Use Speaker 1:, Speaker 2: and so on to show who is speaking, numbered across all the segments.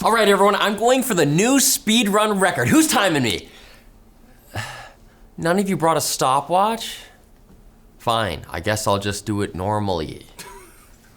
Speaker 1: All right, everyone, I'm going for the new speedrun record. Who's timing me? None of you brought a stopwatch? Fine, I guess I'll just do it normally.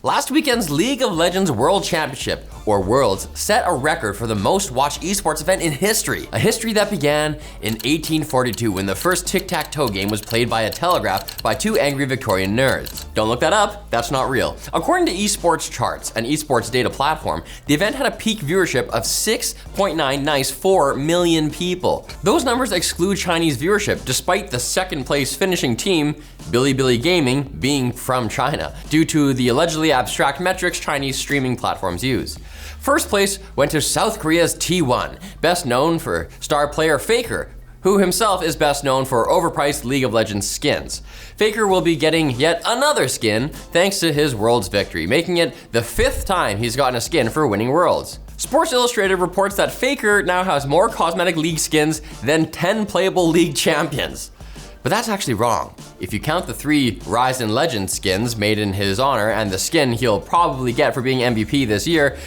Speaker 1: Last weekend's League of Legends World Championship, or Worlds, set a record for the most watched esports event in history. A history that began in 1842 when the first tic-tac-toe game was played by a telegraph by two angry Victorian nerds. Don't look that up, that's not real. According to esports charts, an esports data platform, the event had a peak viewership of 6.994 million people. Those numbers exclude Chinese viewership, despite the second place finishing team, Bilibili Gaming, being from China, due to the allegedly abstract metrics Chinese streaming platforms use. First place went to South Korea's T1, best known for star player Faker, who himself is best known for overpriced League of Legends skins. Faker will be getting yet another skin thanks to his Worlds victory, making it the 5th time he's gotten a skin for winning Worlds. Sports Illustrated reports that Faker now has more cosmetic League skins than 10 playable League champions. But that's actually wrong. If you count the 3 Rise in Legends skins made in his honor and the skin he'll probably get for being MVP this year,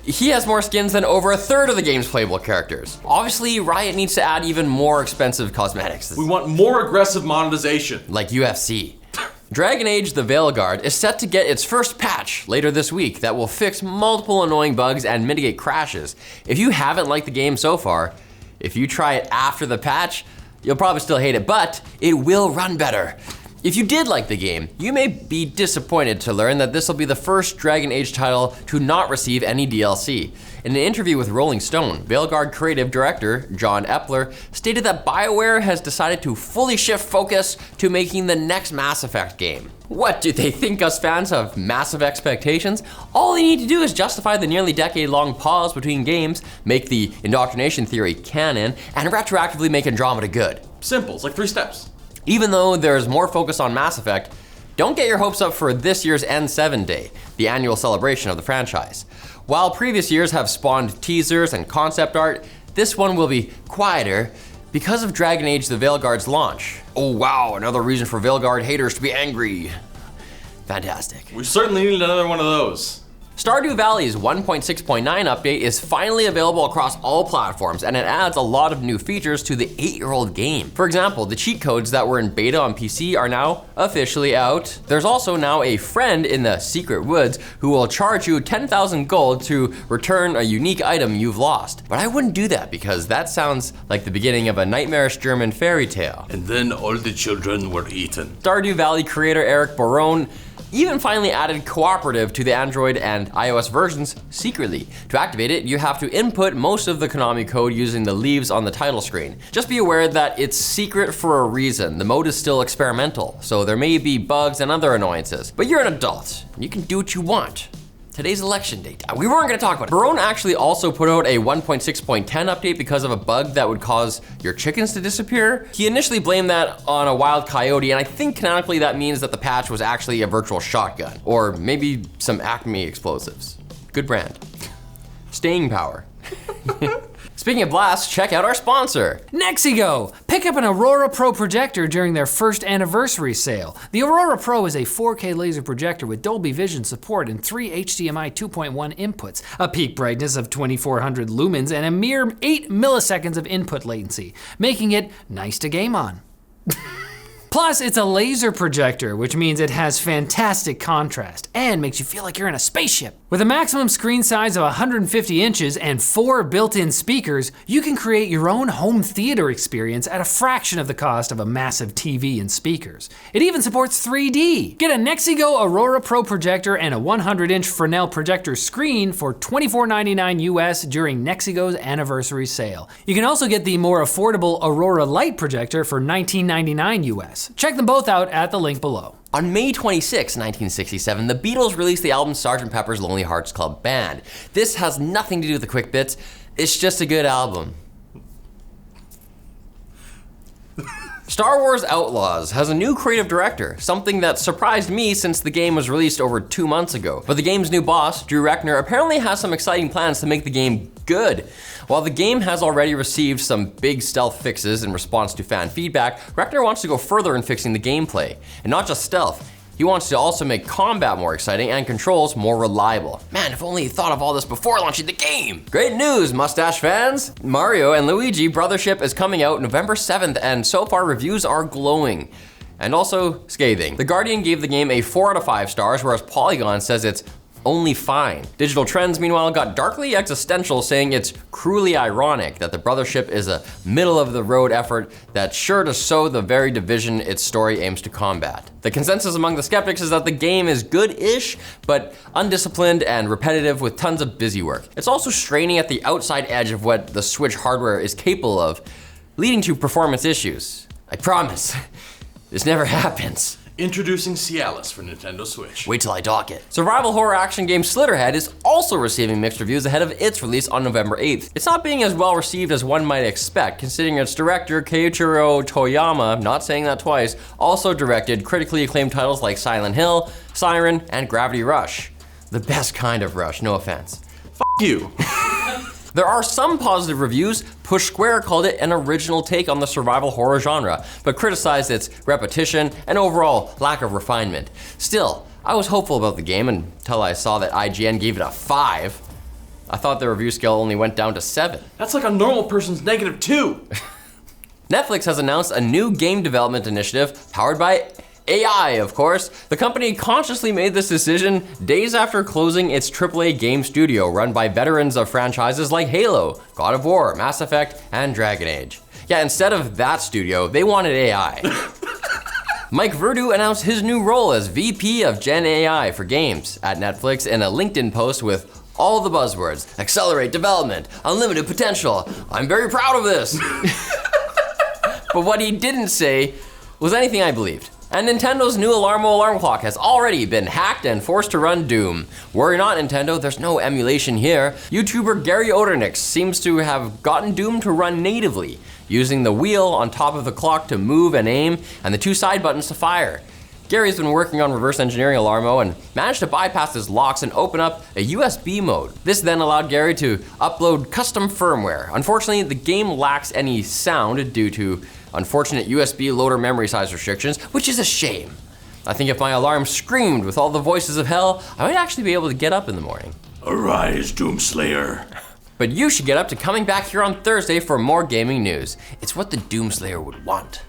Speaker 1: he has more skins than over 1/3 of the game's playable characters. Obviously, Riot needs to add even more expensive cosmetics.
Speaker 2: We want more aggressive monetization.
Speaker 1: Like UFC. Dragon Age the Veilguard is set to get its first patch later this week that will fix multiple annoying bugs and mitigate crashes. If you haven't liked the game so far, if you try it after the patch, you'll probably still hate it, but it will run better. If you did like the game, you may be disappointed to learn that this will be the first Dragon Age title to not receive any DLC. In an interview with Rolling Stone, Veilguard creative director John Epler stated that BioWare has decided to fully shift focus to making the next Mass Effect game. What, do they think us fans have massive expectations? All they need to do is justify the nearly decade-long pause between games, make the indoctrination theory canon, and retroactively make Andromeda good.
Speaker 2: Simple, it's like 3 steps.
Speaker 1: Even though there's more focus on Mass Effect, don't get your hopes up for this year's N7 Day, the annual celebration of the franchise. While previous years have spawned teasers and concept art, this one will be quieter because of Dragon Age the Veilguard's launch. Oh wow, another reason for Veilguard haters to be angry. Fantastic.
Speaker 2: We certainly need another one of those.
Speaker 1: Stardew Valley's 1.6.9 update is finally available across all platforms, and it adds a lot of new features to the 8-year-old game. For example, the cheat codes that were in beta on PC are now officially out. There's also now a friend in the secret woods who will charge you 10,000 gold to return a unique item you've lost. But I wouldn't do that because that sounds like the beginning of a nightmarish German fairy tale.
Speaker 2: And then all the children were eaten.
Speaker 1: Stardew Valley creator Eric Barone even finally added cooperative to the Android and iOS versions secretly. To activate it, you have to input most of the Konami code using the leaves on the title screen. Just be aware that it's secret for a reason. The mode is still experimental, so there may be bugs and other annoyances. But you're an adult, you can do what you want. Today's election date. We weren't gonna talk about it. Barone actually also put out a 1.6.10 update because of a bug that would cause your chickens to disappear. He initially blamed that on a wild coyote, and I think canonically that means that the patch was actually a virtual shotgun, or maybe some Acme explosives. Good brand. Staying power. Speaking of blasts, check out our sponsor.
Speaker 3: NexiGo! Pick up an Aurora Pro projector during their first anniversary sale. The Aurora Pro is a 4K laser projector with Dolby Vision support and 3 HDMI 2.1 inputs, a peak brightness of 2400 lumens, and a mere 8 milliseconds of input latency, making it nice to game on. Plus, it's a laser projector, which means it has fantastic contrast and makes you feel like you're in a spaceship. With a maximum screen size of 150 inches and 4 built-in speakers, you can create your own home theater experience at a fraction of the cost of a massive TV and speakers. It even supports 3D. Get a NexiGo Aurora Pro projector and a 100-inch Fresnel projector screen for $24.99 US during NexiGo's anniversary sale. You can also get the more affordable Aurora Light projector for $19.99 US. Check them both out at the link below.
Speaker 1: On May 26, 1967, the Beatles released the album Sgt. Pepper's Lonely Hearts Club Band. This has nothing to do with the quick bits, it's just a good album. Star Wars Outlaws has a new creative director, something that surprised me since the game was released over 2 months ago. But the game's new boss, Drew Reckner, apparently has some exciting plans to make the game good. While the game has already received some big stealth fixes in response to fan feedback, Reckner wants to go further in fixing the gameplay. And not just stealth, He wants to also make combat more exciting and controls more reliable. Man, if only he thought of all this before launching the game. Great news, mustache fans! Mario and Luigi Brothership is coming out November 7th, and so far reviews are glowing. And also scathing. The Guardian gave the game a 4 out of 5 stars, whereas Polygon says it's only fine. Digital Trends, meanwhile, got darkly existential, saying it's cruelly ironic that the Brothership is a middle-of-the-road effort that's sure to sow the very division its story aims to combat. The consensus among the skeptics is that the game is good-ish, but undisciplined and repetitive with tons of busy work. It's also straining at the outside edge of what the Switch hardware is capable of, leading to performance issues. I promise, this never happens.
Speaker 2: Introducing Cialis for Nintendo Switch.
Speaker 1: Wait till I dock it. Survival horror action game Slitterhead is also receiving mixed reviews ahead of its release on November 8th. It's not being as well received as one might expect, considering its director, Keiichiro Toyama, not saying that twice, also directed critically acclaimed titles like Silent Hill, Siren, and Gravity Rush. The best kind of rush, no offense.
Speaker 2: F you.
Speaker 1: There are some positive reviews. Push Square called it an original take on the survival horror genre, but criticized its repetition and overall lack of refinement. Still, I was hopeful about the game until I saw that IGN gave it a 5. I thought the review scale only went down to 7.
Speaker 2: That's like a normal person's -2.
Speaker 1: Netflix has announced a new game development initiative powered by AI, of course. The company consciously made this decision days after closing its AAA game studio run by veterans of franchises like Halo, God of War, Mass Effect, and Dragon Age. Yeah, instead of that studio, they wanted AI. Mike Verdu announced his new role as VP of Gen AI for games at Netflix in a LinkedIn post with all the buzzwords: accelerate development, unlimited potential, I'm very proud of this. But what he didn't say was anything I believed. And Nintendo's new Alarmo alarm clock has already been hacked and forced to run Doom. Worry not, Nintendo, there's no emulation here. YouTuber Gary Odernix seems to have gotten Doom to run natively, using the wheel on top of the clock to move and aim, and the 2 side buttons to fire. Gary's been working on reverse engineering Alarmo and managed to bypass his locks and open up a USB mode. This then allowed Gary to upload custom firmware. Unfortunately, the game lacks any sound due to unfortunate USB loader memory size restrictions, which is a shame. I think if my alarm screamed with all the voices of hell, I might actually be able to get up in the morning.
Speaker 2: Arise, Doomslayer.
Speaker 1: But you should get up to coming back here on Thursday for more gaming news. It's what the Doomslayer would want.